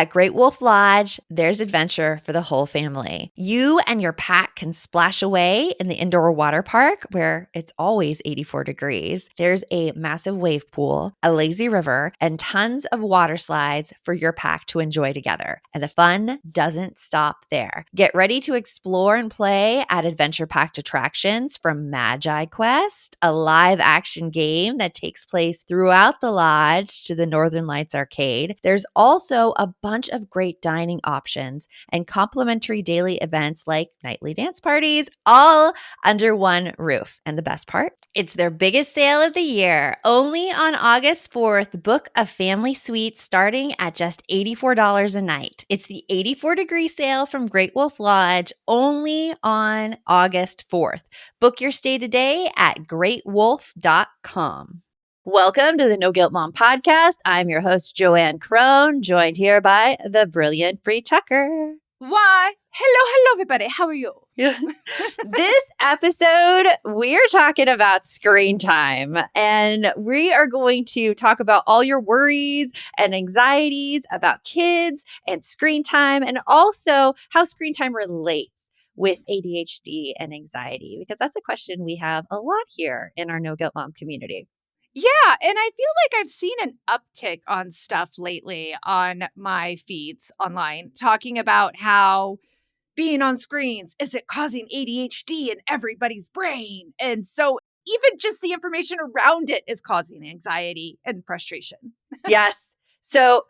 At Great Wolf Lodge, there's adventure for the whole family. You and your pack can splash away in the indoor water park where it's always 84 degrees. There's a massive wave pool, a lazy river, and tons of water slides for your pack to enjoy together. And the fun doesn't stop there. Get ready to explore and play at adventure-packed attractions from Magi Quest, a live-action game that takes place throughout the lodge, to the Northern Lights Arcade. There's also a bunch of great dining options and complimentary daily events like nightly dance parties, all under one roof. And the best part? It's their biggest sale of the year. Only on August 4th, book a family suite starting at just $84 a night. It's the 84-degree sale from Great Wolf Lodge, only on August 4th. Book your stay today at greatwolf.com. Welcome to the No Guilt Mom podcast. I'm your host, Joanne Crone, joined here by the brilliant Bree Tucker. Why? Hello, everybody. How are you? This episode, we're talking about screen time, and we are going to talk about all your worries and anxieties about kids and screen time, and also how screen time relates with ADHD and anxiety, because that's a question we have a lot here in our No Guilt Mom community. Yeah, and I feel like I've seen an uptick on stuff lately on my feeds online talking about how being on screens, is it causing ADHD in everybody's brain? And so even just the information around it is causing anxiety and frustration. Yes. So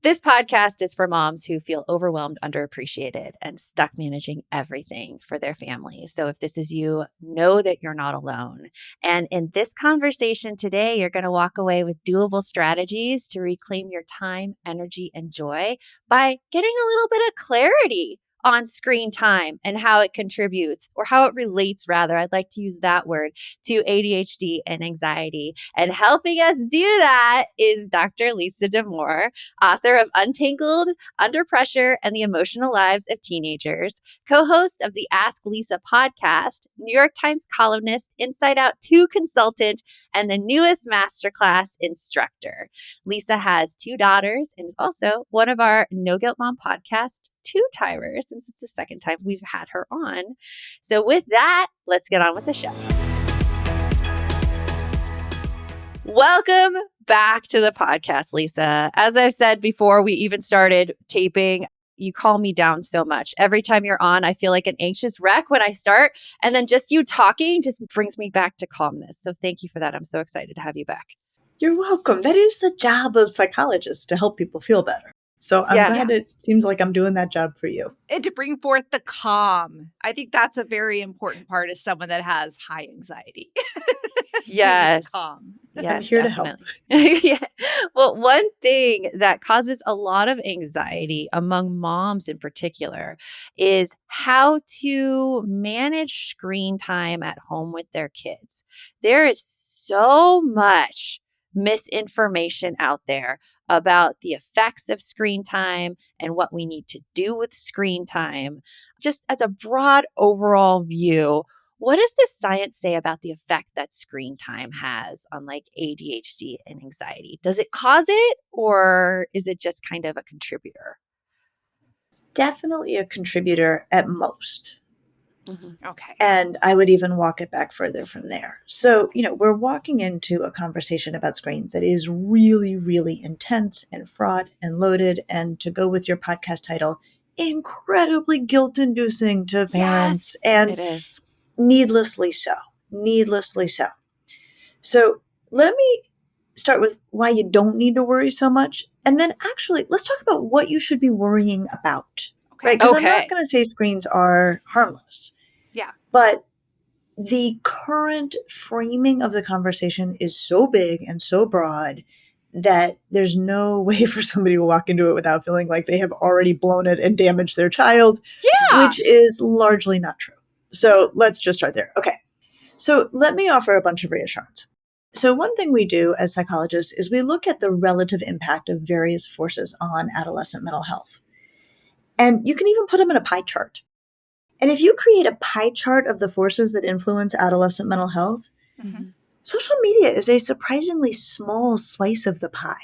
this podcast is for moms who feel overwhelmed, underappreciated, and stuck managing everything for their families. So if this is you, know that you're not alone. And in this conversation today, you're going to walk away with doable strategies to reclaim your time, energy, and joy by getting a little bit of clarity on screen time and how it contributes, or how it relates, rather. I'd like to use that word, to ADHD and anxiety. And helping us do that is Dr. Lisa Damour, author of Untangled, Under Pressure, and the Emotional Lives of Teenagers, co-host of the Ask Lisa podcast, New York Times columnist, Inside Out 2 consultant, and the newest Masterclass instructor. Lisa has 2 daughters and is also one of our No Guilt Mom podcast 2-timers, since it's the second time we've had her on. So with that, let's get on with the show. Welcome back to the podcast, Lisa. As I've said before we even started taping, you calm me down so much. Every time you're on, I feel like an anxious wreck when I start. And then just you talking just brings me back to calmness. So thank you for that. I'm so excited to have you back. You're welcome. That is the job of psychologists, to help people feel better. So I'm glad it seems like I'm doing that job for you. And to bring forth the calm. I think that's a very important part as someone that has high anxiety. Yes. Calm. Yes, I'm here definitely. To help. Yeah. Well, one thing that causes a lot of anxiety among moms in particular is how to manage screen time at home with their kids. There is so much misinformation out there about the effects of screen time and what we need to do with screen time. Just as a broad overall view, what does the science say about the effect that screen time has on like ADHD and anxiety? Does it cause it, or is it just kind of a contributor? Definitely a contributor at most. Mm-hmm. Okay. And I would even walk it back further from there. So, we're walking into a conversation about screens that is really, really intense and fraught and loaded. And to go with your podcast title, incredibly guilt-inducing to parents. Yes, and it is. Needlessly so. So let me start with why you don't need to worry so much. And then actually, let's talk about what you should be worrying about. Right? Because I'm not going to say screens are harmless. Yeah. But the current framing of the conversation is so big and so broad that there's no way for somebody to walk into it without feeling like they have already blown it and damaged their child, which is largely not true. So let's just start there. Okay. So let me offer a bunch of reassurance. So one thing we do as psychologists is we look at the relative impact of various forces on adolescent mental health. And you can even put them in a pie chart. And if you create a pie chart of the forces that influence adolescent mental health, social media is a surprisingly small slice of the pie.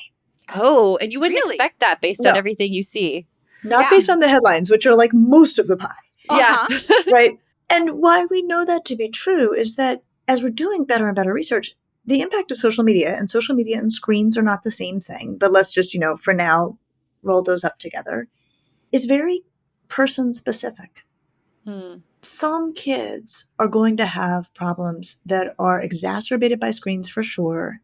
Oh, and you wouldn't Really? expect that based on No. everything you see. Not Yeah. based on the headlines, which are like most of the pie, Uh-huh. Yeah. right? And why we know that to be true is that as we're doing better and better research, the impact of social media and screens are not the same thing, but let's just, for now, roll those up together, is very person specific. Some kids are going to have problems that are exacerbated by screens for sure,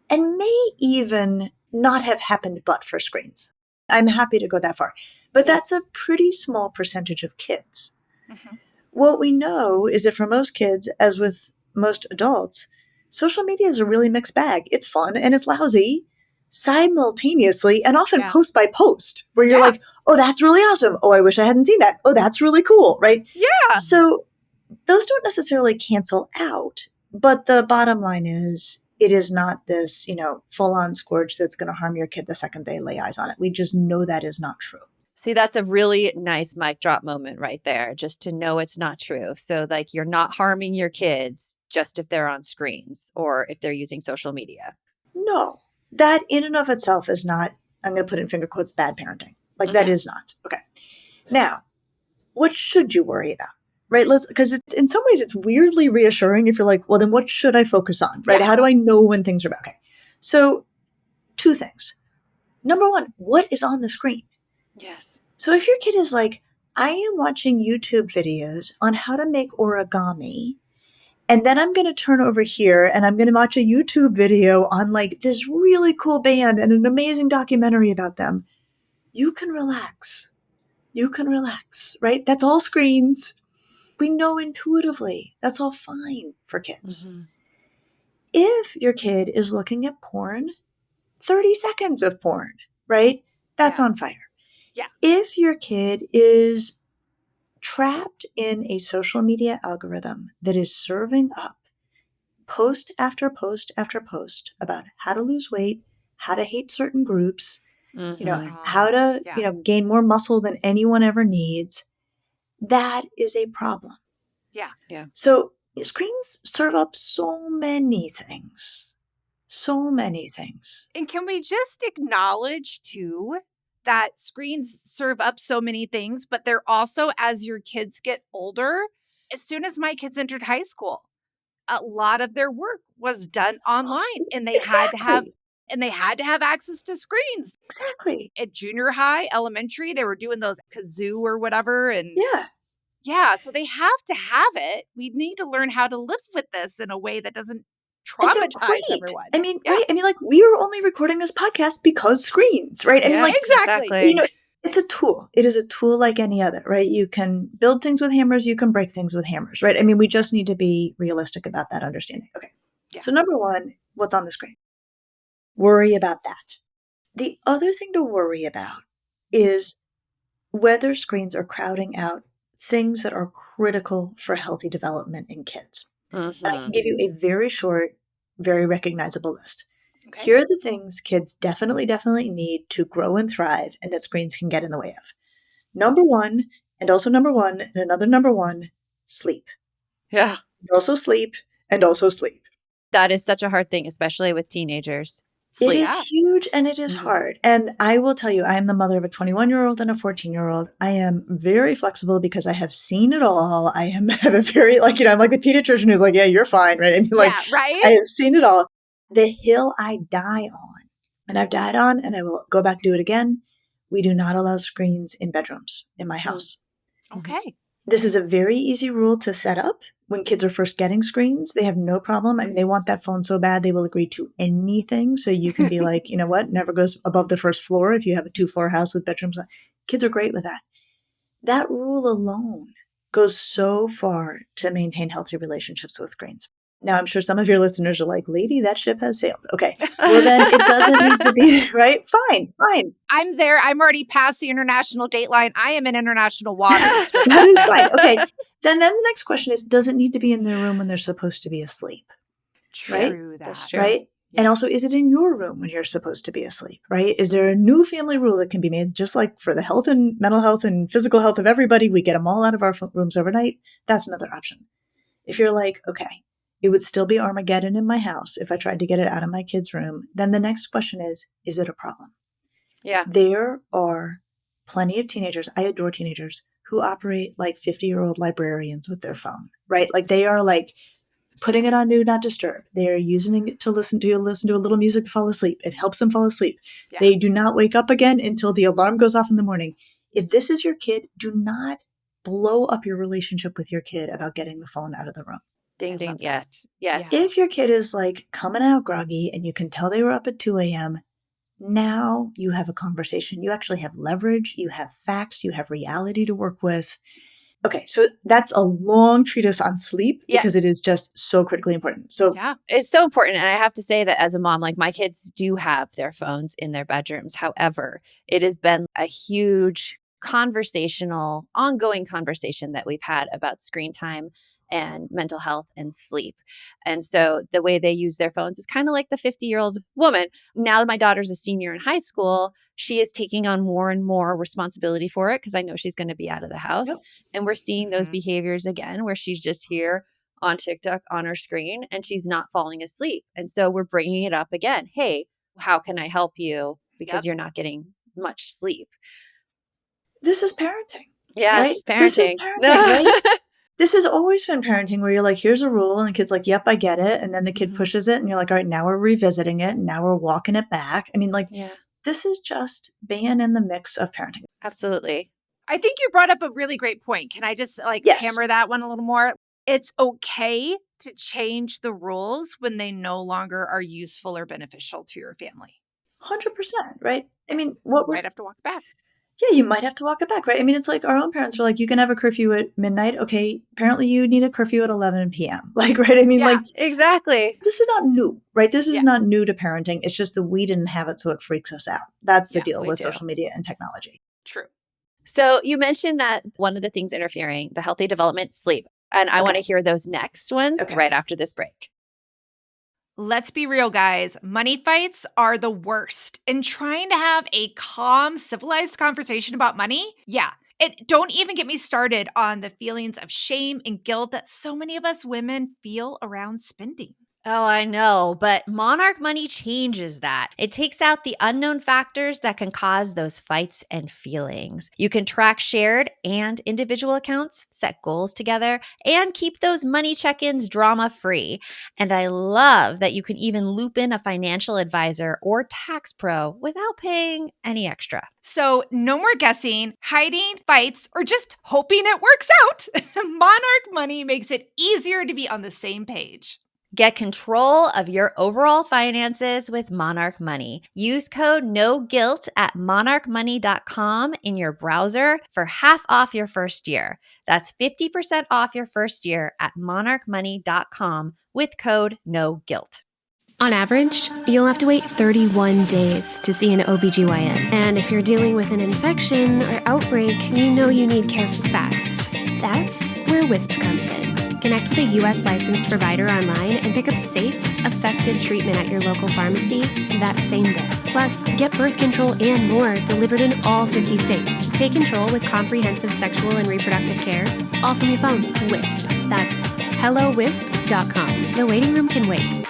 and may even not have happened but for screens. I'm happy to go that far. But that's a pretty small percentage of kids. Mm-hmm. What we know is that for most kids, as with most adults, social media is a really mixed bag. It's fun and it's lousy simultaneously and often post by post, where you're like, oh, that's really awesome. Oh, I wish I hadn't seen that. Oh, that's really cool, right? Yeah. So those don't necessarily cancel out. But the bottom line is, it is not this, full-on scourge that's going to harm your kid the second they lay eyes on it. We just know that is not true. See, that's a really nice mic drop moment right there, just to know it's not true. So, like, you're not harming your kids just if they're on screens or if they're using social media. No, that in and of itself is not, I'm going to put in finger quotes, bad parenting. Like, that is not. Okay. Now, what should you worry about? Right? Because it's in some ways it's weirdly reassuring if you're like, well, then what should I focus on? Right? How do I know when things are bad? Okay. So 2 things. Number 1, what is on the screen? Yes. So if your kid is like, I am watching YouTube videos on how to make origami, and then I'm going to turn over here and I'm going to watch a YouTube video on like this really cool band and an amazing documentary about them, you can relax. You can relax, right? That's all screens. We know intuitively that's all fine for kids. Mm-hmm. If your kid is looking at porn, 30 seconds of porn, right? That's on fire. Yeah. If your kid is trapped in a social media algorithm that is serving up post after post after post about how to lose weight, how to hate certain groups, how to, gain more muscle than anyone ever needs, that is a problem. Yeah. Yeah. So screens serve up so many things. So many things. And can we just acknowledge, too, that screens serve up so many things, but they're also, as your kids get older, as soon as my kids entered high school, a lot of their work was done online, and they had to have access to screens. Exactly. At junior high, elementary, they were doing those kazoo or whatever. And so they have to have it. We need to learn how to live with this in a way that doesn't traumatize everyone. I mean, right? I mean, like, we are only recording this podcast because screens, right? I mean, like, exactly. It's a tool. It is a tool like any other, right? You can build things with hammers. You can break things with hammers, right? I mean, we just need to be realistic about that understanding. Okay. Yeah. So number 1, what's on the screen? Worry about that. The other thing to worry about is whether screens are crowding out things that are critical for healthy development in kids. Mm-hmm. And I can give you a very short, very recognizable list. Okay. Here are the things kids definitely need to grow and thrive, and that screens can get in the way of. Number 1, and also number 1, and another number 1, sleep. Yeah. And also sleep, and also sleep. That is such a hard thing, especially with teenagers. Sleep. It is huge and it is hard. And I will tell you, I am the mother of a 21-year-old and a 14-year-old. I am very flexible because I have seen it all. I have a very, I'm like the pediatrician who's like, yeah, you're fine, right? I mean, right? I have seen it all. The hill I die on, and I've died on, and I will go back and do it again. We do not allow screens in bedrooms in my house. Okay. This is a very easy rule to set up. When kids are first getting screens, they have no problem. I mean, they want that phone so bad, they will agree to anything. So you can be like, you know what, never goes above the first floor if you have a 2-floor house with bedrooms. Kids are great with that. That rule alone goes so far to maintain healthy relationships with screens. Now, I'm sure some of your listeners are like, lady, that ship has sailed. Okay. Well, then it doesn't need to be, right? Fine. I'm there. I'm already past the international date line. I am in international waters. That is fine. Okay. Then the next question is, does it need to be in their room when they're supposed to be asleep? True. Right? That's true. Right? Yeah. And also, is it in your room when you're supposed to be asleep? Right? Is there a new family rule that can be made, just like for the health and mental health and physical health of everybody? We get them all out of our rooms overnight. That's another option. If you're like, okay, It would still be Armageddon in my house if I tried to get it out of my kid's room. Then the next question is it a problem? Yeah. There are plenty of teenagers, I adore teenagers, who operate like 50-year-old librarians with their phone, right? Like they are like putting it on Do Not Disturb. They are using it to listen to a little music to fall asleep. It helps them fall asleep. Yeah. They do not wake up again until the alarm goes off in the morning. If this is your kid, do not blow up your relationship with your kid about getting the phone out of the room. Ding, I ding. love that. Yes. Yes. Yeah. If your kid is like coming out groggy and you can tell they were up at 2 a.m., now you have a conversation. You actually have leverage. You have facts. You have reality to work with. Okay, so that's a long treatise on sleep Yeah. because it is just so critically important. So Yeah. It's so important. And I have to say that as a mom, like my kids do have their phones in their bedrooms. However, it has been a huge ongoing conversation that we've had about screen time and mental health and sleep. And so the way they use their phones is kind of like the 50-year-old woman. Now that my daughter's a senior in high school, she is taking on more and more responsibility for it because I know she's going to be out of the house. Yep. And we're seeing those Mhm. behaviors again where she's just here on TikTok on her screen and she's not falling asleep. And so we're bringing it up again. Hey, how can I help you? Because Yep. you're not getting much sleep. this is parenting. Yeah, right? it's just This is parenting. parenting, right? This has always been parenting where you're like, here's a rule. And the kid's like, yep, I get it. And then the kid Mhm. pushes it and you're like, all right, now we're revisiting it. And now we're walking it back. I mean, like, Yeah, this is just being in the mix of parenting. absolutely. I think you brought up a really great point. Can I just Yes. hammer that one a little more? It's okay to change the rules when they no longer are useful or beneficial to your family. 100%, right? I mean, You might have to walk back. yeah, you might have to walk it back, right? I mean, it's like our own parents were like, you can have a curfew at midnight. Okay, apparently you need a curfew at 11 p.m. Like, right? I mean, Yeah. like, Exactly. this is not new, right? This is Yeah. not new to parenting. It's just that we didn't have it, so it freaks us out. That's the Yeah, deal we with do. social media and technology. True. So you mentioned that one of the things interfering, the healthy development, sleep. And I want to Okay. hear those next ones Okay. right after this break. Let's be real, guys. Money fights are the worst. And trying to have a calm, civilized conversation about money, yeah. Don't even get me started on the feelings of shame and guilt that so many of us women feel around spending. Oh, I know, but Monarch Money changes that. It takes out the unknown factors that can cause those fights and feelings. You can track shared and individual accounts, set goals together, and keep those money check-ins drama-free. And I love that you can even loop in a financial advisor or tax pro without paying any extra. So, no more guessing, hiding, fights, or just hoping it works out. Monarch Money makes it easier to be on the same page. Get control of your overall finances with Monarch Money. Use code NOGUILT at monarchmoney.com in your browser for half off your first year. That's 50% off your first year at monarchmoney.com with code NOGUILT. On average, you'll have to wait 31 days to see an OBGYN. And if you're dealing with an infection or outbreak, you know you need care fast. That's where Wisp comes in. Connect with a U.S. licensed provider online and pick up safe, effective treatment at your local pharmacy that same day. Plus, get birth control and more delivered in all 50 states. Take control with comprehensive sexual and reproductive care, all from your phone. Wisp. That's hellowisp.com. The waiting room can wait.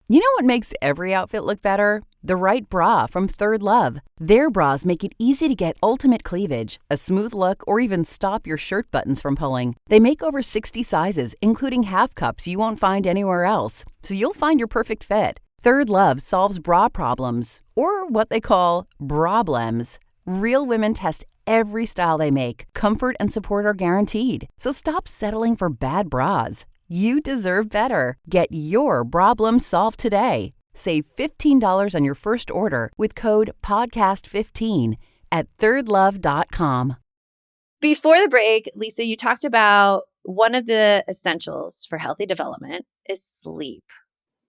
You know what makes every outfit look better? The right bra from Third Love. Their bras make it easy to get ultimate cleavage, a smooth look, or even stop your shirt buttons from pulling. They make over 60 sizes, including half cups you won't find anywhere else, so you'll find your perfect fit. Third Love solves bra problems, or what they call brablems. Real women test every style they make. Comfort and support are guaranteed. So stop settling for bad bras. You deserve better. Get your problem solved today. Save $15 on your first order with code PODCAST15 at thirdlove.com. Before the break, Lisa, you talked about one of the essentials for healthy development is sleep.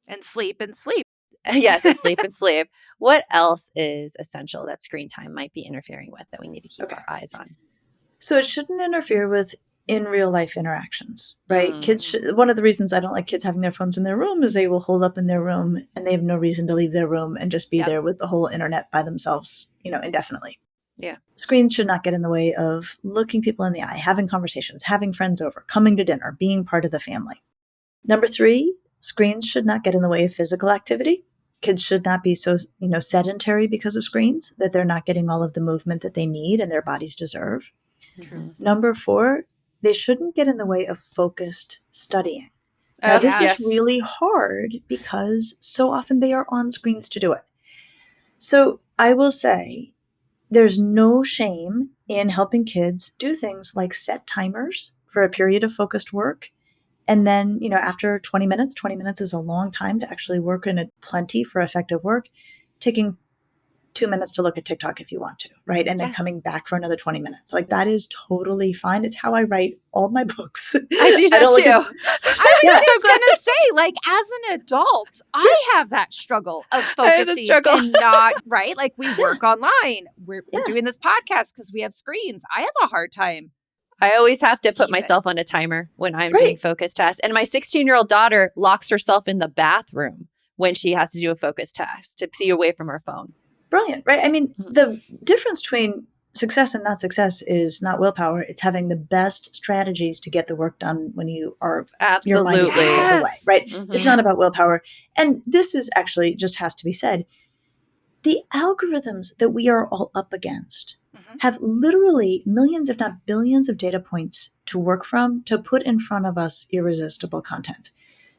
And sleep and sleep. Yes, and sleep and sleep. What else is essential that screen time might be interfering with that we need to keep our eyes on? So it shouldn't interfere with in real life interactions, right? One of the reasons I don't like kids having their phones in their room is they will hold up in their room and they have no reason to leave their room and just be there with the whole internet by themselves, indefinitely. Yeah. Screens should not get in the way of looking people in the eye, having conversations, having friends over, coming to dinner, being part of the family. Number 3, screens should not get in the way of physical activity. Kids should not be so, sedentary because of screens that they're not getting all of the movement that they need and their bodies deserve. True. Number 4, they shouldn't get in the way of focused studying. Now, this is really hard because so often they are on screens to do it. So I will say there's no shame in helping kids do things like set timers for a period of focused work. And then, after 20 minutes is a long time to actually work in plenty for effective work, taking 2 minutes to look at TikTok if you want to, right? And then coming back for another 20 minutes. Like, that is totally fine. It's how I write all my books. I do that too. I was just going to say, like, as an adult, I have that struggle of focusing and not, right? Like, we work online. We're doing this podcast because we have screens. I have a hard time. I always have to put myself on a timer when I'm doing focus tasks. And my 16-year-old daughter locks herself in the bathroom when she has to do a focus task to be away from her phone. Brilliant, right? I mean, the difference between success and not success is not willpower. It's having the best strategies to get the work done when you are your mind is out of the way, right? It's not about willpower. And this is actually just has to be said. The algorithms that we are all up against have literally millions, if not billions of data points to work from to put in front of us irresistible content.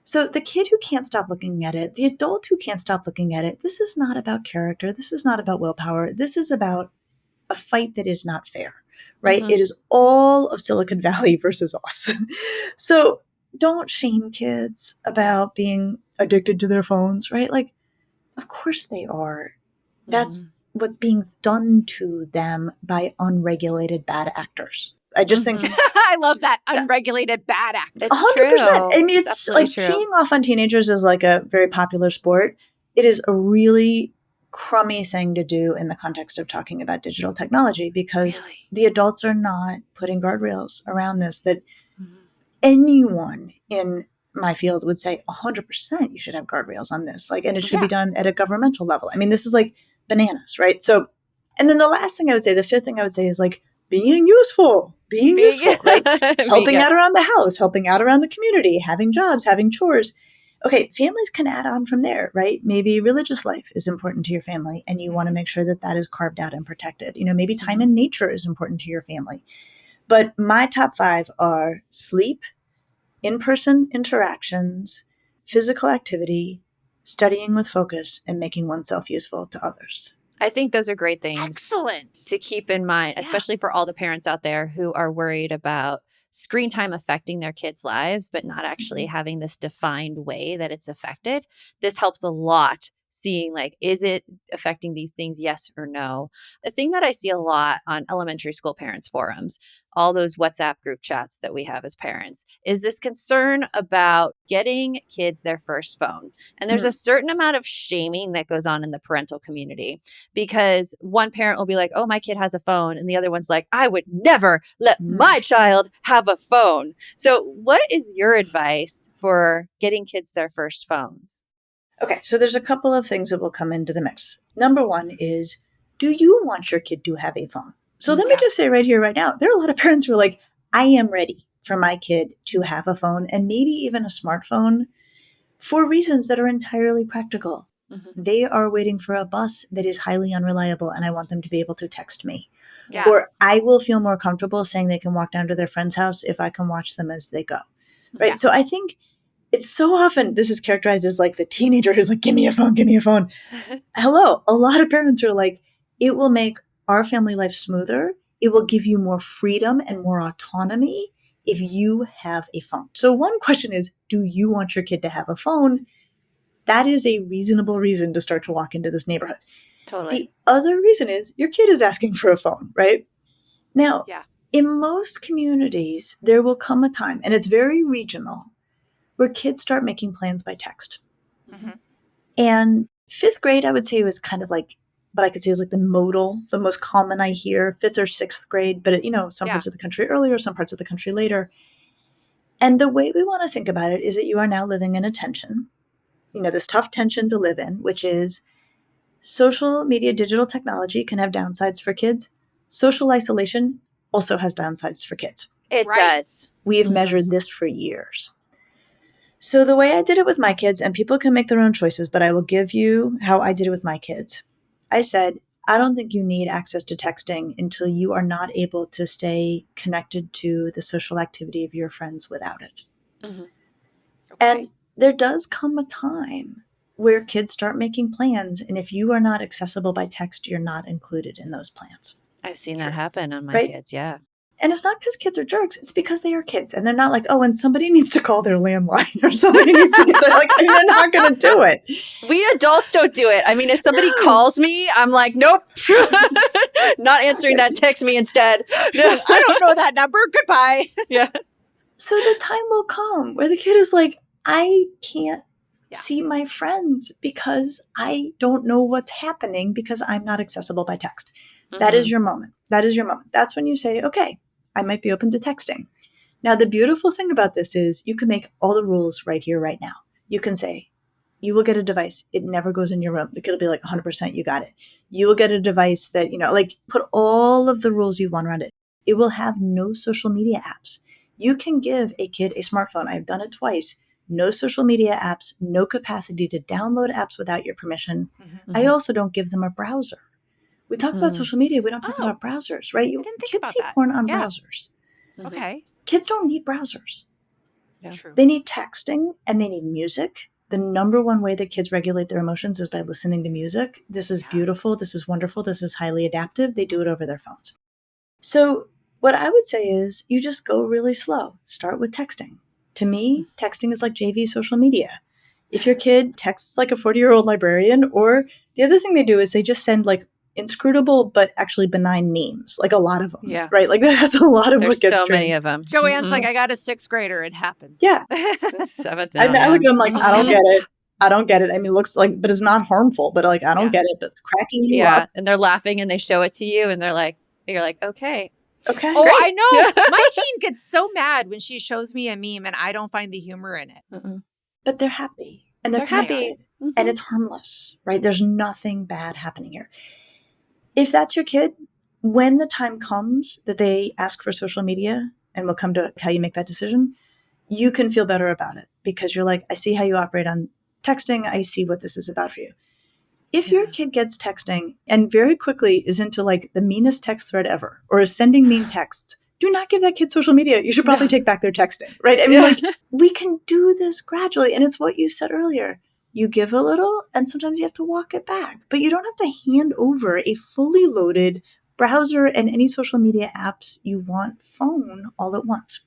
So the kid who can't stop looking at it, the adult who can't stop looking at it, this is not about character. This is not about willpower. This is about a fight that is not fair, right? It is all of Silicon Valley versus us. So don't shame kids about being addicted to their phones, right? Like, of course they are. That's what's being done to them by unregulated bad actors. I just think I love that unregulated bad actors. 100%. I mean, it's like teeing off on teenagers is like a very popular sport. It is a really crummy thing to do in the context of talking about digital technology because the adults are not putting guardrails around this that anyone in my field would say 100% you should have guardrails on this. Like, and it should be done at a governmental level. I mean, this is like bananas, right? So, and then the last thing I would say, the fifth thing I would say is like being useful, right? Helping out around the house, helping out around the community, having jobs, having chores. Okay, families can add on from there, right? Maybe religious life is important to your family and you want to make sure that that is carved out and protected. Maybe time in nature is important to your family. But my top 5 are sleep, in-person interactions, physical activity, studying with focus, and making oneself useful to others. I think those are great things. Excellent. To keep in mind, especially for all the parents out there who are worried about screen time affecting their kids' lives, but not actually having this defined way that it's affected. This helps a lot. Seeing like, is it affecting these things? Yes or no. The thing that I see a lot on elementary school parents forums, all those WhatsApp group chats that we have as parents, is this concern about getting kids their first phone. And there's a certain amount of shaming that goes on in the parental community because one parent will be like, oh, my kid has a phone. And the other one's like, I would never let my child have a phone. So what is your advice for getting kids their first phones? Okay, so there's a couple of things that will come into the mix. Number 1 is, do you want your kid to have a phone? So let me just say right here, right now, there are a lot of parents who are like, I am ready for my kid to have a phone and maybe even a smartphone for reasons that are entirely practical. They are waiting for a bus that is highly unreliable and I want them to be able to text me. Or I will feel more comfortable saying they can walk down to their friend's house if I can watch them as they go. Right? So I think it's so often this is characterized as like the teenager who's like, give me a phone, give me a phone. Hello. A lot of parents are like, it will make our family life smoother. It will give you more freedom and more autonomy if you have a phone. So one question is, do you want your kid to have a phone? That is a reasonable reason to start to walk into this neighborhood. Totally. The other reason is your kid is asking for a phone, right? Now, in most communities, there will come a time, and it's very regional, where kids start making plans by text. And 5th grade, I would say, was kind of like, what I could say is like the modal, the most common I hear, 5th or 6th grade, but some parts of the country earlier, some parts of the country later. And the way we want to think about it is that you are now living in a tension, this tough tension to live in, which is social media, digital technology can have downsides for kids. Social isolation also has downsides for kids. It does. We have measured this for years. So the way I did it with my kids, and people can make their own choices, but I will give you how I did it with my kids. I said, I don't think you need access to texting until you are not able to stay connected to the social activity of your friends without it. Mm-hmm. Okay. And there does come a time where kids start making plans, and if you are not accessible by text, you're not included in those plans. I've seen that happen on my Right? kids. Yeah. And it's not because kids are jerks. It's because they are kids. And they're not like, oh, and somebody needs to call their landline or somebody needs to get, they're like, I mean, they're not going to do it. We adults don't do it. I mean, if somebody No. calls me, I'm like, nope, not answering that. Text me instead. I don't know that number. Goodbye. Yeah. So the time will come where the kid is like, I can't see my friends because I don't know what's happening because I'm not accessible by text. Mm-hmm. That is your moment. That is your moment. That's when you say, okay, I might be open to texting. Now, the beautiful thing about this is you can make all the rules right here, right now. You can say, you will get a device. It never goes in your room. The kid will be like, 100%, you got it. You will get a device that, like put all of the rules you want around it. It will have no social media apps. You can give a kid a smartphone. I've done it twice. No social media apps, no capacity to download apps without your permission. Mm-hmm. I also don't give them a browser. We talk about social media. We don't talk about browsers, right? Kids see porn on browsers. Mm-hmm. Okay. Kids don't need browsers. Yeah. True. They need texting and they need music. The number one way that kids regulate their emotions is by listening to music. This is beautiful. This is wonderful. This is highly adaptive. They do it over their phones. So what I would say is you just go really slow. Start with texting. To me, texting is like JV social media. If your kid texts like a 40-year-old librarian, or the other thing they do is they just send like inscrutable but actually benign memes, like a lot of them. Yeah. Right? Like that's a lot of There's what gets so trained. many of them. Joanne's like, I got a 6th grader. It happens. Yeah. Seventh. I look at them like, I don't get it. I don't get it. I mean, it looks like, but it's not harmful, but like, I don't get it. But it's cracking you up. And they're laughing and they show it to you and you're like, okay. Okay. Oh, great. I know. My teen gets so mad when she shows me a meme and I don't find the humor in it. But they're happy and they're connected and it's harmless, right? There's nothing bad happening here. If that's your kid, when the time comes that they ask for social media, and we'll come to how you make that decision, you can feel better about it because you're like, I see how you operate on texting. I see what this is about for you. If your kid gets texting and very quickly is into like the meanest text thread ever or is sending mean texts, do not give that kid social media. You should probably take back their texting, right? I mean, like we can do this gradually. And it's what you said earlier. You give a little and sometimes you have to walk it back, but you don't have to hand over a fully loaded browser and any social media apps you want phone all at once.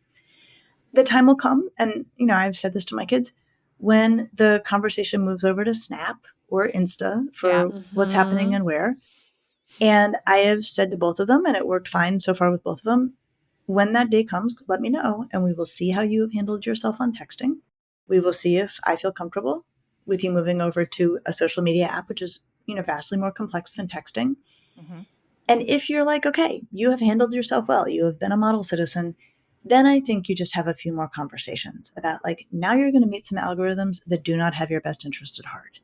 The time will come, and I've said this to my kids, when the conversation moves over to Snap or Insta for what's happening and where. And I have said to both of them, and it worked fine so far with both of them, when that day comes, let me know, and we will see how you have handled yourself on texting. We will see if I feel comfortable with you moving over to a social media app, which is, vastly more complex than texting. Mm-hmm. And if you're like, okay, you have handled yourself well, you have been a model citizen, then I think you just have a few more conversations about like, now you're going to meet some algorithms that do not have your best interest at heart.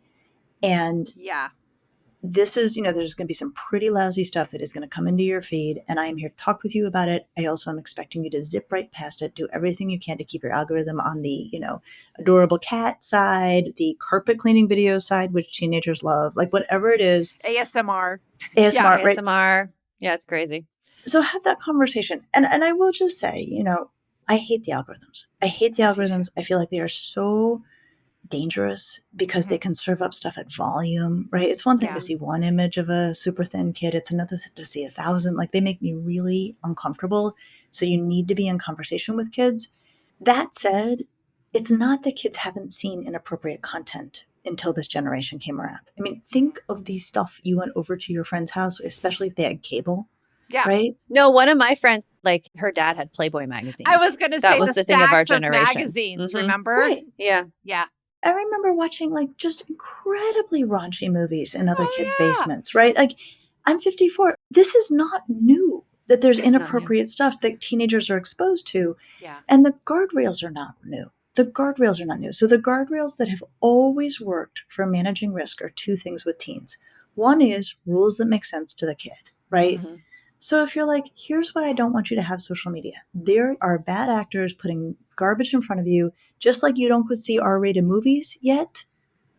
And this is, there's going to be some pretty lousy stuff that is going to come into your feed. And I am here to talk with you about it. I also am expecting you to zip right past it, do everything you can to keep your algorithm on the, adorable cat side, the carpet cleaning video side, which teenagers love, like whatever it is. ASMR. ASMR, right? ASMR. Yeah, it's crazy. So have that conversation. And I will just say, I hate the algorithms. I hate the algorithms. I feel like they are so dangerous because they can serve up stuff at volume, right? It's one thing to see one image of a super thin kid. It's another thing to see 1,000. Like they make me really uncomfortable. So you need to be in conversation with kids. That said, it's not that kids haven't seen inappropriate content until this generation came around. I mean, think of the stuff you went over to your friend's house, especially if they had cable. Yeah. Right? No, one of my friends, like her dad had Playboy magazines. I was going to say that was the thing of our generation. Magazines, remember? Right. Yeah. Yeah. I remember watching like just incredibly raunchy movies in other kids' basements, right? Like I'm 54. This is not new that there's inappropriate stuff that teenagers are exposed to. Yeah. And the guardrails are not new. The guardrails are not new. So the guardrails that have always worked for managing risk are two things with teens. One is rules that make sense to the kid, right? Mm-hmm. So if you're like, here's why I don't want you to have social media. There are bad actors putting garbage in front of you, just like you don't go see R-rated movies yet.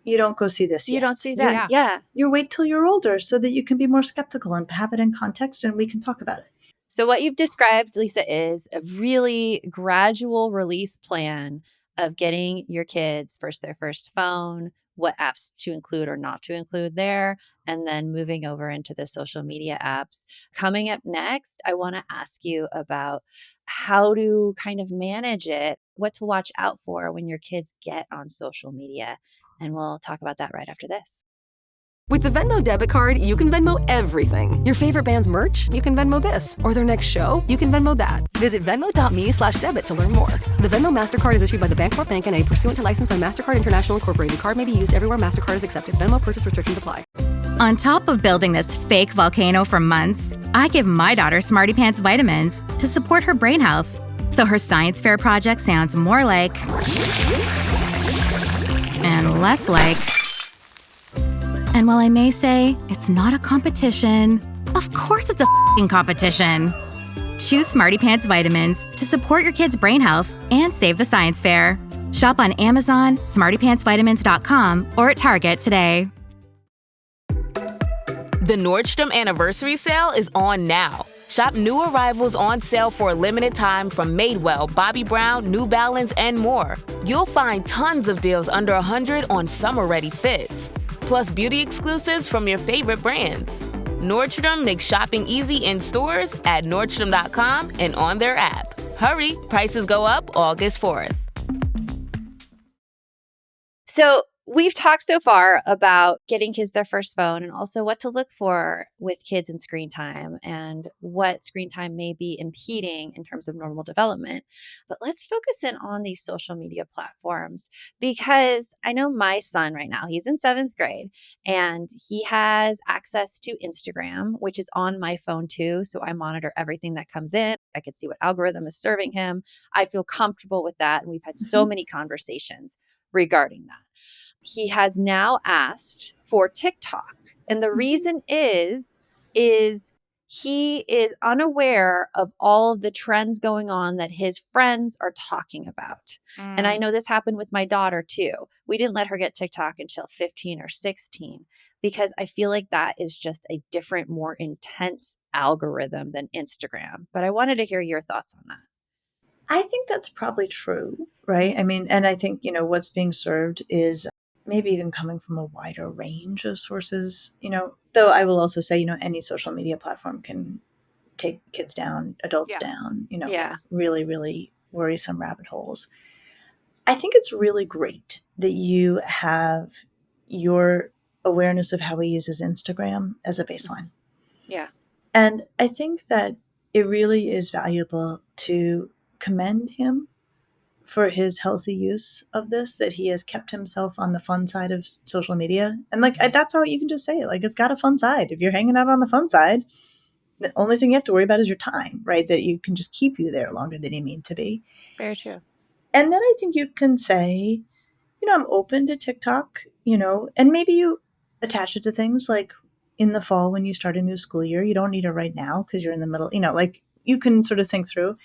You don't go see this You yet. don't see that. Yeah. Yeah. You wait till you're older so that you can be more skeptical and have it in context and we can talk about it. So what you've described, Lisa, is a really gradual release plan of getting your kids first their first phone, what apps to include or not to include there, and then moving over into the social media apps. Coming up next, I want to ask you about how to kind of manage it, what to watch out for when your kids get on social media. And we'll talk about that right after this. With the Venmo debit card, you can Venmo everything. Your favorite band's merch? You can Venmo this. Or their next show? You can Venmo that. Visit Venmo.me/debit to learn more. The Venmo MasterCard is issued by the Bancorp Bank N.A. pursuant to license by MasterCard International Incorporated. The card may be used everywhere MasterCard is accepted. Venmo purchase restrictions apply. On top of building this fake volcano for months, I give my daughter Smarty Pants vitamins to support her brain health. So her science fair project sounds more like and less like. And while I may say it's not a competition, of course it's a f***ing competition. Choose Smarty Pants vitamins to support your kid's brain health and save the science fair. Shop on Amazon, smartypantsvitamins.com, or at Target today. The Nordstrom Anniversary Sale is on now. Shop new arrivals on sale for a limited time from Madewell, Bobbi Brown, New Balance, and more. You'll find tons of deals under $100 on summer-ready fits, plus beauty exclusives from your favorite brands. Nordstrom makes shopping easy in stores, at Nordstrom.com, and on their app. Hurry, prices go up August 4th. So we've talked so far about getting kids their first phone and also what to look for with kids and screen time and what screen time may be impeding in terms of normal development. But let's focus in on these social media platforms because I know my son right now, he's in 7th grade and he has access to Instagram, which is on my phone too. So I monitor everything that comes in. I can see what algorithm is serving him. I feel comfortable with that. And we've had so many conversations regarding that. He has now asked for TikTok. And the reason is he is unaware of all of the trends going on that his friends are talking about. And I know this happened with my daughter too. We didn't let her get TikTok until 15 or 16 because I feel like that is just a different, more intense algorithm than Instagram. But I wanted to hear your thoughts on that. I think that's probably true, right? I mean, and I think, what's being served is maybe even coming from a wider range of sources, though I will also say, any social media platform can take kids down, adults down, really, really worrisome rabbit holes. I think it's really great that you have your awareness of how he uses Instagram as a baseline. Yeah. And I think that it really is valuable to commend him for his healthy use of this, that he has kept himself on the fun side of social media. And that's how you can just say it. It's got a fun side. If you're hanging out on the fun side, the only thing you have to worry about is your time, right? That you can just keep you there longer than you mean to be. Very true. And then I think you can say, I'm open to TikTok, and maybe you attach it to things like in the fall when you start a new school year. You don't need it right now because you're in the middle, you can sort of think through.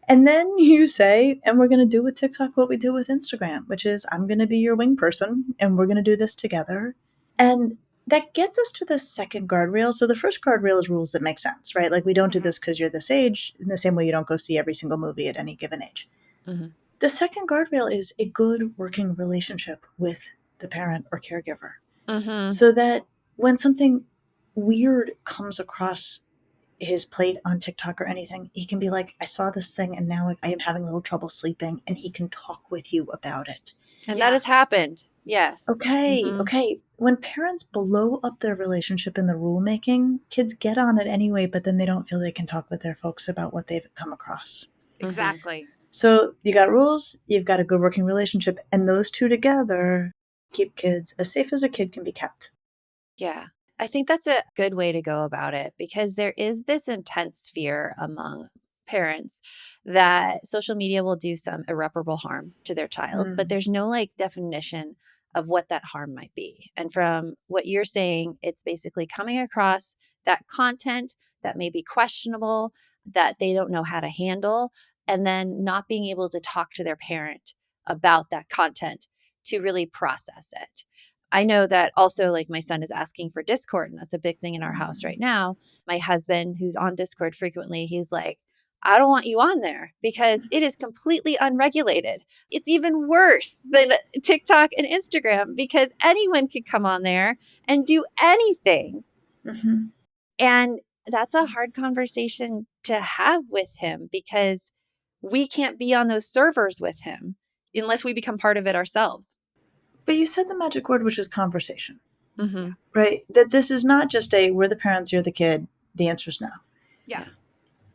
And then you say, and we're going to do with TikTok what we do with Instagram, which is I'm going to be your wing person and we're going to do this together. And that gets us to the second guardrail. So the first guardrail is rules that make sense, right? We don't do this because you're this age, in the same way you don't go see every single movie at any given age. Mm-hmm. The second guardrail is a good working relationship with the parent or caregiver. Mm-hmm. So that when something weird comes across his plate on TikTok or anything, he can be like, I saw this thing and now I am having a little trouble sleeping, and he can talk with you about it. And that has happened. Yes. Okay. Mm-hmm. Okay. When parents blow up their relationship in the rulemaking, kids get on it anyway, but then they don't feel they can talk with their folks about what they've come across. Exactly. Mm-hmm. So you got rules, you've got a good working relationship, and those two together keep kids as safe as a kid can be kept. Yeah. I think that's a good way to go about it because there is this intense fear among parents that social media will do some irreparable harm to their child, but there's no definition of what that harm might be. And from what you're saying, it's basically coming across that content that may be questionable, that they don't know how to handle, and then not being able to talk to their parent about that content to really process it. I know that also, like, my son is asking for Discord, and that's a big thing in our house right now. My husband, who's on Discord frequently, he's like, I don't want you on there because it is completely unregulated. It's even worse than TikTok and Instagram because anyone could come on there and do anything. Mm-hmm. And that's a hard conversation to have with him because we can't be on those servers with him unless we become part of it ourselves. But you said the magic word, which is conversation, Mm-hmm. right? That this is not just a, we're the parents, you're the kid. The answer is no. Yeah.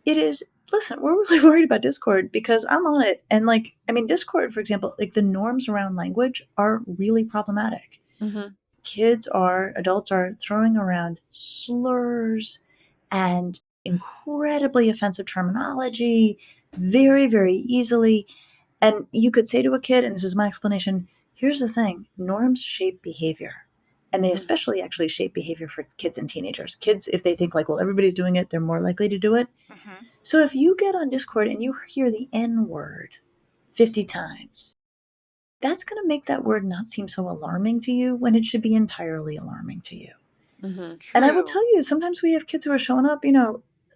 It is, listen, we're really worried about Discord because I'm on it. And like, I mean, Discord, for example, like the norms around language are really problematic. Mm-hmm. Adults are throwing around slurs and incredibly offensive terminology very, very easily. And you could say to a kid, and this is my explanation, here's the thing, norms shape behavior. And they especially actually shape behavior for kids and teenagers. Kids, if they think like, well, everybody's doing it, they're more likely to do it. Mm-hmm. So if you get on Discord and you hear the N word 50 times, that's going to make that word not seem so alarming to you when it should be entirely alarming to you. Mm-hmm. And I will tell you, sometimes we have kids who are showing up,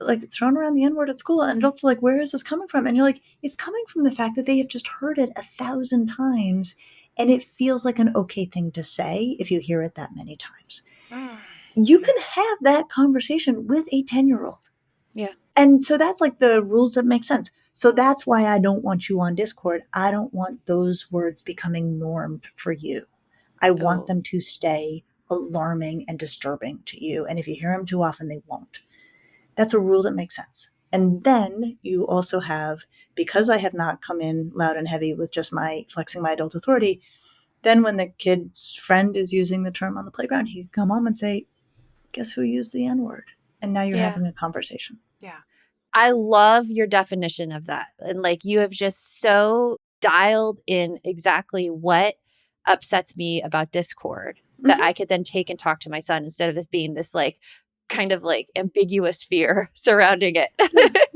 like throwing around the N-word at school, and adults are like, where is this coming from? And you're like, it's coming from the fact that they have just heard it 1,000 times, and it feels like an okay thing to say if you hear it that many times. You can have that conversation with a 10-year-old. Yeah. And so that's like the rules that make sense. So that's why I don't want you on Discord. I don't want those words becoming normed for you. I want them to stay alarming and disturbing to you. And if you hear them too often, they won't. That's a rule that makes sense. And then you also have, because I have not come in loud and heavy with just my flexing my adult authority, then when the kid's friend is using the term on the playground, he can come home and say, guess who used the N-word? And now you're having a conversation. Yeah. I love your definition of that. And like, you have just so dialed in exactly what upsets me about Discord that I could then take and talk to my son instead of this being this like kind of like ambiguous fear surrounding it.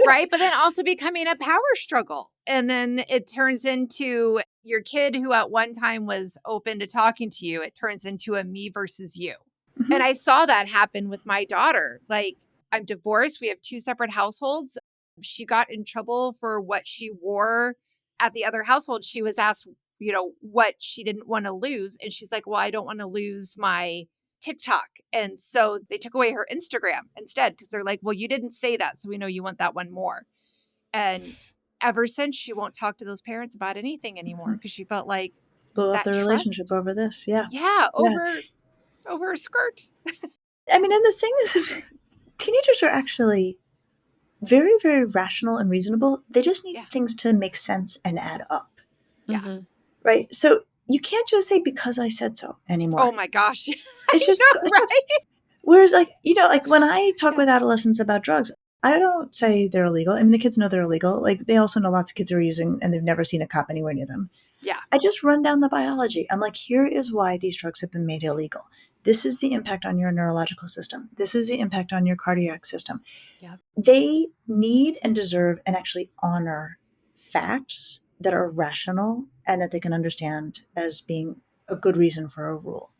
Right. But then also becoming a power struggle. And then it turns into your kid who at one time was open to talking to you. It turns into a me versus you. Mm-hmm. And I saw that happen with my daughter. Like, I'm divorced. We have 2 separate households. She got in trouble for what she wore at the other household. She was asked, what she didn't want to lose. And she's like, well, I don't want to lose my TikTok. And so they took away her Instagram instead because they're like, well, you didn't say that. So we know you want that one more. And ever since, she won't talk to those parents about anything anymore because she felt like blew up that the relationship over this. Yeah. Yeah. Over a skirt. I mean, and the thing is, teenagers are actually very, very rational and reasonable. They just need things to make sense and add up. Yeah. Mm-hmm. Right. So you can't just say because I said so anymore. Oh my gosh. It's just right. Whereas like when I talk with adolescents about drugs, I don't say they're illegal. I mean, the kids know they're illegal. Like they also know lots of kids are using and they've never seen a cop anywhere near them. Yeah. I just run down the biology. I'm like, here is why these drugs have been made illegal. This is the impact on your neurological system. This is the impact on your cardiac system. Yeah. They need and deserve and actually honor facts that are rational and that they can understand as being a good reason for a rule.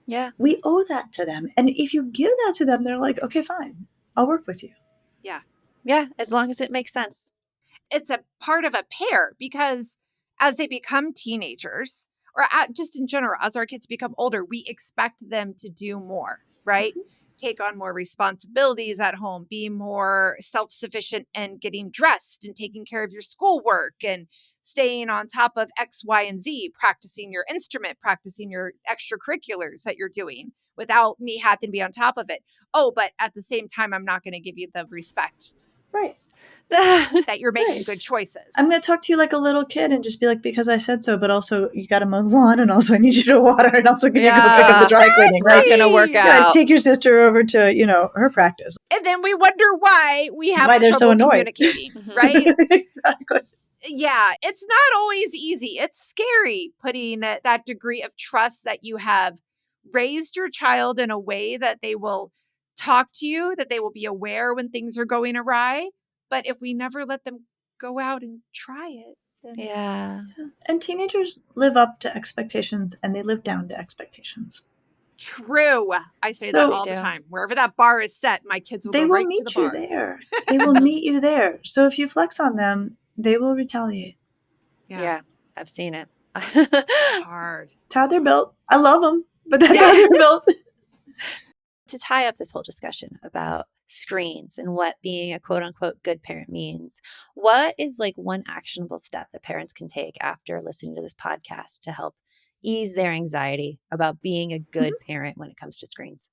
Yeah. We owe that to them. And if you give that to them, they're like, okay, fine, I'll work with you. Yeah. Yeah. As long as it makes sense. It's a part of a pair because as they become teenagers or just in general, as our kids become older, we expect them to do more, right? Mm-hmm. Take on more responsibilities at home, be more self-sufficient and getting dressed and taking care of your schoolwork and staying on top of X, Y, and Z, practicing your instrument, practicing your extracurriculars that you're doing without me having to be on top of it. Oh, but at the same time, I'm not going to give you the respect. Right. That you're making good choices. I'm going to talk to you like a little kid and just be like, because I said so, but also you got to mow the lawn and also I need you to water and also can you go pick up the dry cleaning, right? Not going to work out. Take your sister over to, her practice. And then we wonder why we have they're trouble so annoyed. Communicating, right? Exactly. Yeah, it's not always easy. It's scary putting that degree of trust that you have raised your child in a way that they will talk to you, that they will be aware when things are going awry. But if we never let them go out and try it, then Yeah. And teenagers live up to expectations and they live down to expectations. true. I say So- that all They the do. time. Wherever that bar is set, my kids will They go will right to meet the you bar. there. They will meet you there. So if you flex on them, they will retaliate. Yeah. I've seen it. It's hard. It's how they're built. I love them, but that's Yeah. how they're built. To tie up this whole discussion about screens and what being a quote unquote good parent means, what is like one actionable step that parents can take after listening to this podcast to help ease their anxiety about being a good parent when it comes to screens?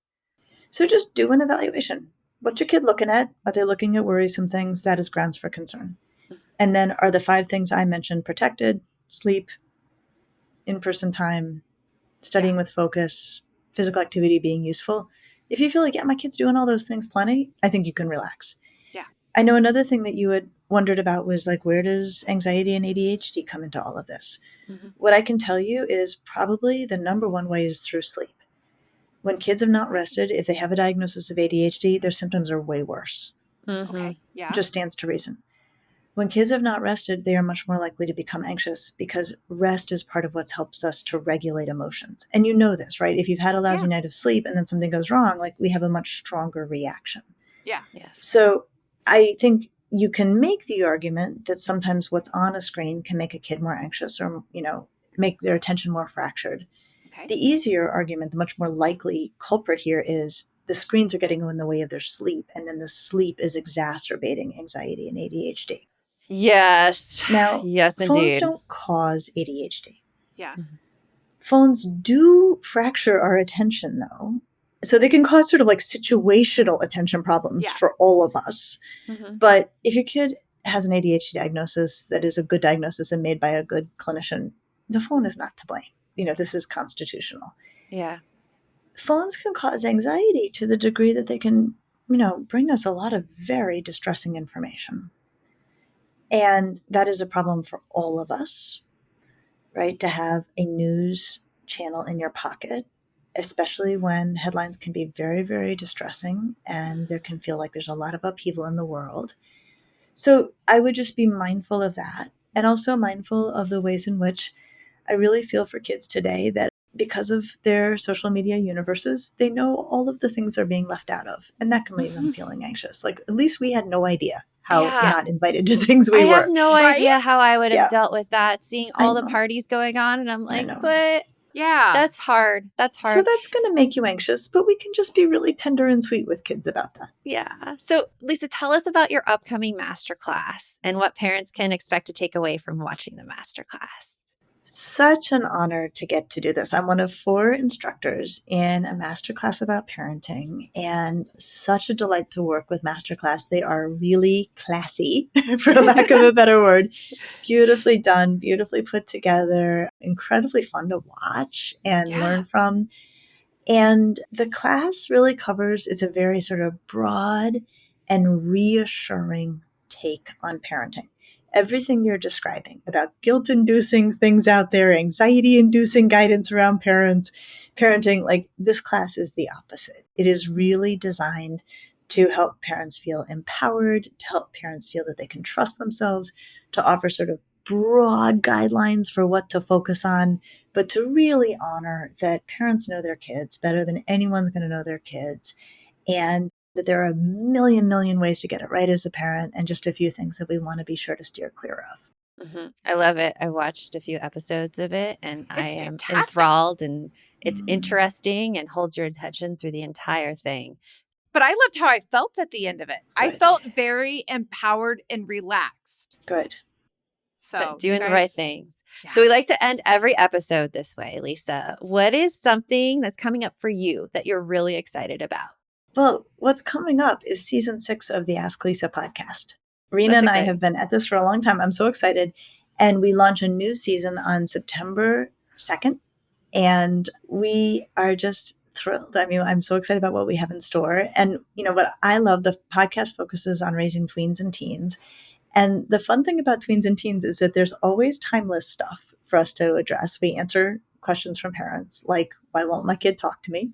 So just do an evaluation. What's your kid looking at? Are they looking at worrisome things? That is grounds for concern. And then are the 5 things I mentioned protected? Sleep, in-person time, studying with focus, physical activity being useful. If you feel like, yeah, my kid's doing all those things plenty, I think you can relax. Yeah. I know another thing that you had wondered about was like, where does anxiety and ADHD come into all of this? What I can tell you is probably the number one way is through sleep. When kids have not rested, if they have a diagnosis of ADHD, their symptoms are way worse. Okay. Yeah. Just stands to reason. When kids have not rested, they are much more likely to become anxious because rest is part of what helps us to regulate emotions. And you know this, right? If you've had a lousy night of sleep and then something goes wrong, like we have a much stronger reaction. Yeah. Yes. So I think you can make the argument that sometimes what's on a screen can make a kid more anxious or, make their attention more fractured. Okay. The easier argument, the much more likely culprit here is the screens are getting in the way of their sleep, and then the sleep is exacerbating anxiety and ADHD. Yes. Now, yes, phones indeed. don't cause ADHD. Yeah. Phones do fracture our attention, though. So they can cause sort of like situational attention problems for all of us. But if your kid has an ADHD diagnosis that is a good diagnosis and made by a good clinician, the phone is not to blame. This is constitutional. Yeah. Phones can cause anxiety to the degree that they can, bring us a lot of very distressing information. And that is a problem for all of us, right? To have a news channel in your pocket, especially when headlines can be very, very distressing and there can feel like there's a lot of upheaval in the world. So I would just be mindful of that and also mindful of the ways in which I really feel for kids today that because of their social media universes, they know all of the things they're being left out of. And that can leave them feeling anxious. Like, at least we had no idea how not invited to things we I were. have no idea how I would have dealt with that, seeing all the know. parties going on. And I'm like, know. but Yeah. that's hard. That's hard. So that's going to make you anxious, but we can just be really tender and sweet with kids about that. Yeah. So, Lisa, tell us about your upcoming masterclass and what parents can expect to take away from watching the masterclass. Such an honor to get to do this. I'm one of 4 instructors in a masterclass about parenting, and such a delight to work with Masterclass. They are really classy, for lack of a better word. Beautifully done, beautifully put together, incredibly fun to watch and learn from. And the class really covers, it's a very sort of broad and reassuring take on parenting. Everything you're describing about guilt-inducing things out there, anxiety-inducing guidance around parenting, like this class is the opposite. It is really designed to help parents feel empowered, to help parents feel that they can trust themselves, to offer sort of broad guidelines for what to focus on, but to really honor that parents know their kids better than anyone's going to know their kids, and that there are a million ways to get it right as a parent, and just a few things that we want to be sure to steer clear of. I love it. I watched a few episodes of it and I am fantastic. enthralled, and it's interesting and holds your attention through the entire thing. But I loved how I felt at the end of it. I felt very empowered and relaxed. Good. So Doing you the right guys- things. Yeah. So we like to end every episode this way, Lisa. What is something that's coming up for you that you're really excited about? Well, what's coming up is season 6 of the Ask Lisa podcast. Rena That's and I exciting. have been at this for a long time. I'm so excited. And we launch a new season on September 2nd. And we are just thrilled. I mean, I'm so excited about what we have in store. And, what I love, the podcast focuses on raising tweens and teens. And the fun thing about tweens and teens is that there's always timeless stuff for us to address. We answer questions from parents like, why won't my kid talk to me?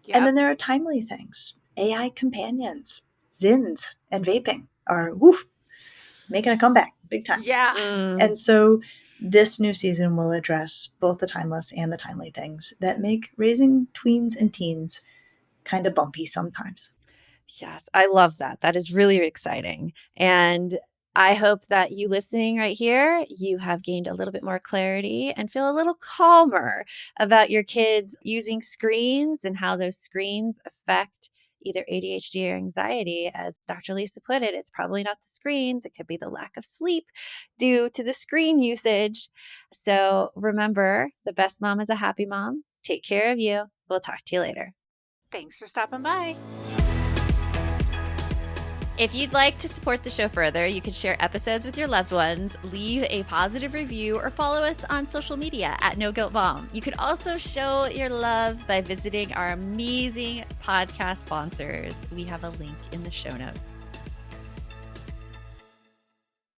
Yep. And then there are timely things. AI companions, Zins, and vaping are making a comeback big time. Yeah. And so this new season will address both the timeless and the timely things that make raising tweens and teens kind of bumpy sometimes. Yes, I love that. That is really exciting. And I hope that you listening right here, you have gained a little bit more clarity and feel a little calmer about your kids using screens and how those screens affect either ADHD or anxiety. As Dr. Lisa put it, it's probably not the screens. It could be the lack of sleep due to the screen usage. So remember, the best mom is a happy mom. Take care of you. We'll talk to you later. Thanks for stopping by. If you'd like to support the show further, you can share episodes with your loved ones, leave a positive review, or follow us on social media at No Guilt Mom. You can also show your love by visiting our amazing podcast sponsors. We have a link in the show notes.